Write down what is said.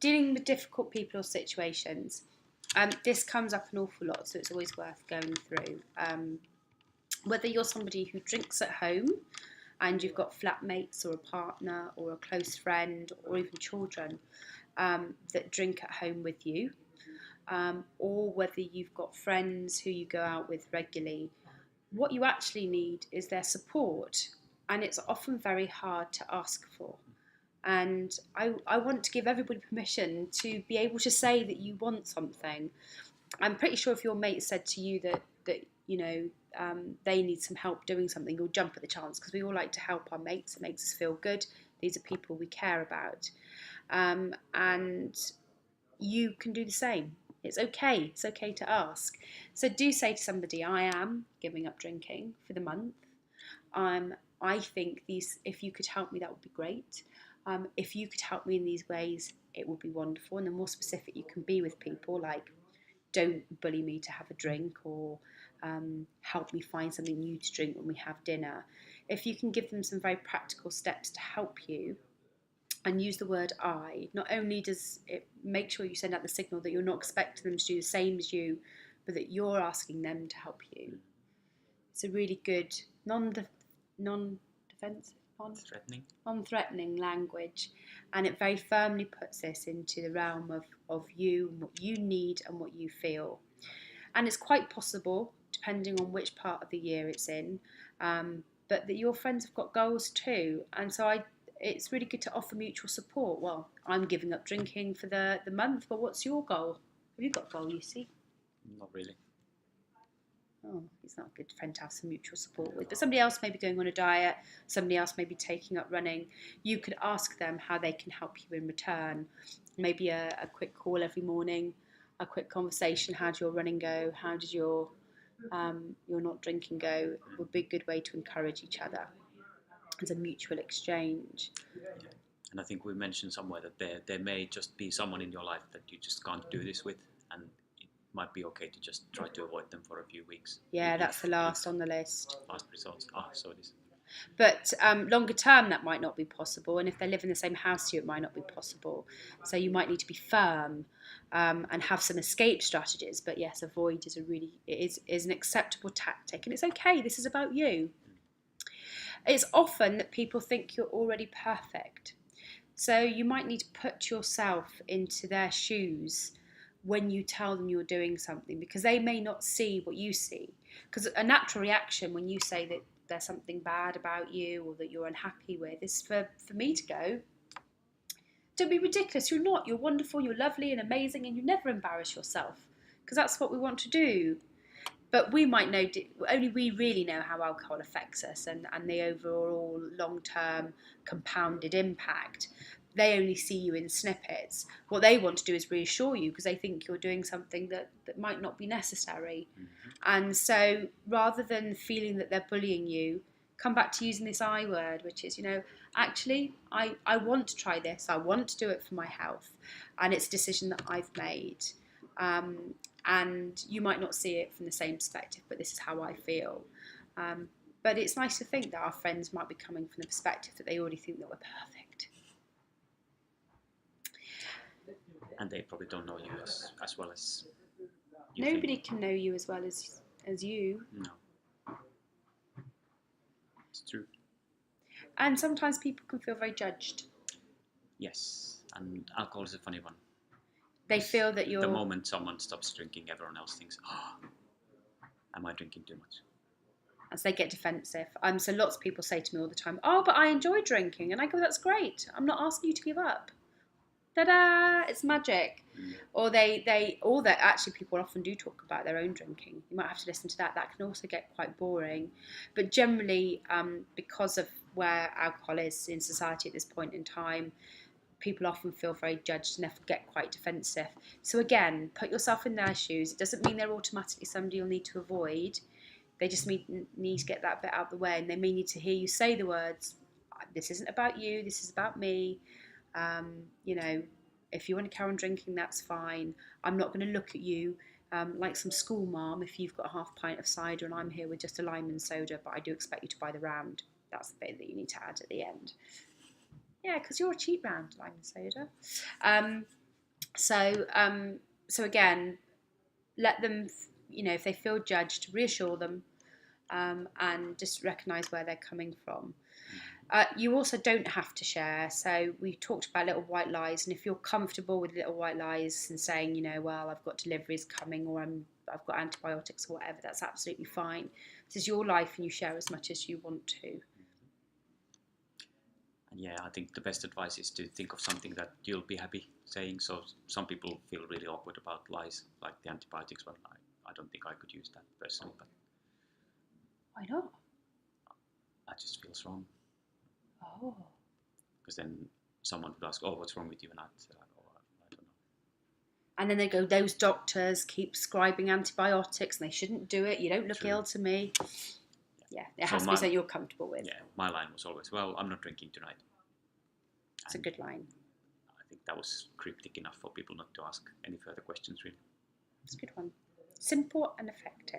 dealing with difficult people or situations. This comes up an awful lot, so it's always worth going through. Whether you're somebody who drinks at home and you've got flatmates or a partner or a close friend or even children that drink at home with you, or whether you've got friends who you go out with regularly, what you actually need is their support, and it's often very hard to ask for. And I want to give everybody permission to be able to say that you want something. I'm pretty sure if your mate said to you that they need some help doing something, you'll jump at the chance, because we all like to help our mates. It makes us feel good. These are people we care about, and you can do the same. It's okay. It's okay to ask. So do say to somebody, I am giving up drinking for the month. I think if you could help me, that would be great. If you could help me in these ways, it would be wonderful. And the more specific you can be with people, like, don't bully me to have a drink, or help me find something new to drink when we have dinner. If you can give them some very practical steps to help you, and use the word I, not only does it make sure you send out the signal that you're not expecting them to do the same as you, but that you're asking them to help you. It's a really good non-defensive, non-threatening language, and it very firmly puts this into the realm of you and what you need and what you feel. And it's quite possible, depending on which part of the year it's in, but that your friends have got goals too. And so it's really good to offer mutual support. Well, I'm giving up drinking for the month, but what's your goal? Have you got a goal, Lucy? Not really. Oh, it's not a good friend to have some mutual support with. But somebody else may be going on a diet, somebody else may be taking up running. You could ask them how they can help you in return. Maybe a quick call every morning, a quick conversation. How did your running go? How did your not drinking go? Would be a good way to encourage each other. It's a mutual exchange. And I think we mentioned somewhere that there may just be someone in your life that you just can't do this with, and it might be okay to just try to avoid them for a few weeks. Yeah, that's the last on the list. Last results. So it is. But longer term, that might not be possible, and if they live in the same house as you, it might not be possible. So you might need to be firm and have some escape strategies. But yes, avoid is is an acceptable tactic, and it's okay. This is about you. It's often that people think you're already perfect. So you might need to put yourself into their shoes when you tell them you're doing something, because they may not see what you see. Because a natural reaction when you say that there's something bad about you or that you're unhappy with is for me to go, don't be ridiculous. You're not. You're wonderful, you're lovely and amazing, and you never embarrass yourself, because that's what we want to do. But we might know, only we really know how alcohol affects us and the overall long-term compounded impact. They only see you in snippets. What they want to do is reassure you, because they think you're doing something that might not be necessary. Mm-hmm. And so rather than feeling that they're bullying you, come back to using this I word, which is, actually, I want to try this. I want to do it for my health. And it's a decision that I've made. And you might not see it from the same perspective, but this is how I feel. But it's nice to think that our friends might be coming from the perspective that they already think that we're perfect. And they probably don't know you as well as you Nobody think. Can know you as well as you. No. It's true. And sometimes people can feel very judged. Yes, and alcohol is a funny one. They feel that you're... The moment someone stops drinking, everyone else thinks, am I drinking too much? As they get defensive. So lots of people say to me all the time, oh, but I enjoy drinking. And I go, that's great. I'm not asking you to give up. Ta-da! It's magic. Mm. Or that actually people often do talk about their own drinking. You might have to listen to that. That can also get quite boring. But generally, because of where alcohol is in society at this point in time, people often feel very judged and therefore get quite defensive. So again, put yourself in their shoes. It doesn't mean they're automatically somebody you'll need to avoid. They just need to get that bit out of the way, and they may need to hear you say the words, this isn't about you, this is about me. If you want to carry on drinking, that's fine. I'm not going to look at you like some school mom if you've got a half pint of cider and I'm here with just a lime and soda, but I do expect you to buy the round. That's the bit that you need to add at the end. Yeah, because you're a cheap round, lime and soda. So, so again, let them, if they feel judged, reassure them, and just recognise where they're coming from. You also don't have to share. So we talked about little white lies, and if you're comfortable with little white lies and saying, well, I've got deliveries coming, or I've got antibiotics or whatever, that's absolutely fine. This is your life, and you share as much as you want to. And yeah, I think the best advice is to think of something that you'll be happy saying. So some people feel really awkward about lies, like the antibiotics, but I don't think I could use that personally. But Why not? that just feels wrong. Oh. Because then someone would ask, "Oh, what's wrong with you?" And I'd say, "Oh, I don't know." And then they go, those doctors keep prescribing antibiotics and they shouldn't do it. You don't look True. ill to me. Yeah, it So has to be something you're comfortable with. Yeah, my line was always, "Well, I'm not drinking tonight." It's a good line. I think that was cryptic enough for people not to ask any further questions, really. It's a good one. Simple and effective.